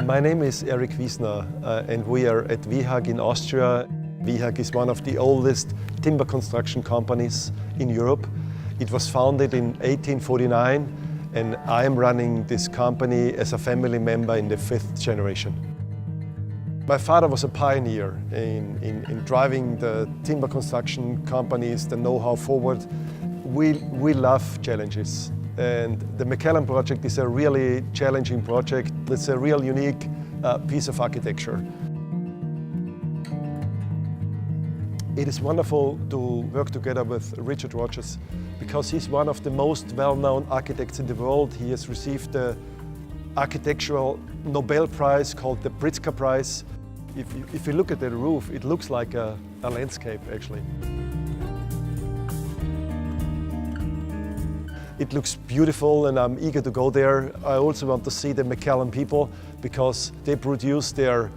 My name is Eric Wiesner and we are at WIEHAG in Austria. WIEHAG is one of the oldest timber construction companies in Europe. It was founded in 1849 and I am running this company as a family member in the 5th generation. My father was a pioneer in driving the timber construction companies, the know-how forward. We love challenges. And the Macallan project is a really challenging project. It's a real unique piece of architecture. It is wonderful to work together with Richard Rogers because he's one of the most well-known architects in the world. He has received the architectural Nobel Prize called the Pritzker Prize. If you look at the roof, it looks like a landscape actually. It looks beautiful and I'm eager to go there. I also want to see the Macallan people because they produce their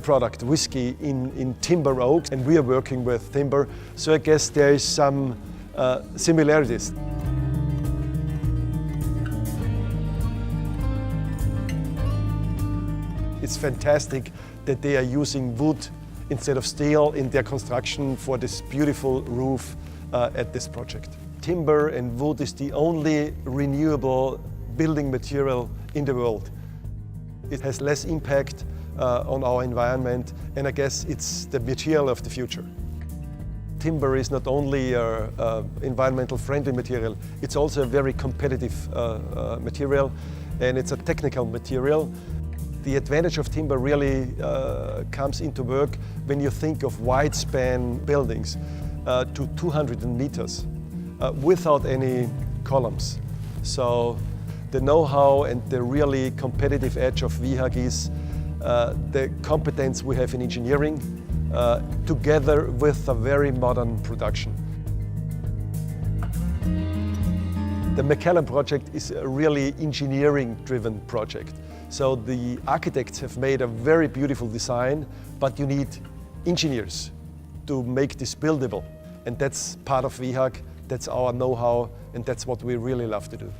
product, whiskey, in timber oaks and we are working with timber. So I guess there is some similarities. It's fantastic that they are using wood instead of steel in their construction for this beautiful roof at this project. Timber and wood is the only renewable building material in the world. It has less impact on our environment and I guess it's the material of the future. Timber is not only an environmental friendly material, it's also a very competitive material and it's a technical material. The advantage of timber really comes into work when you think of wide span buildings to 200 meters. Without any columns. So the know-how and the really competitive edge of WIEHAG is the competence we have in engineering together with a very modern production. The Macallan project is a really engineering-driven project. So the architects have made a very beautiful design, but you need engineers to make this buildable. And that's part of WIEHAG. That's our know-how and that's what we really love to do.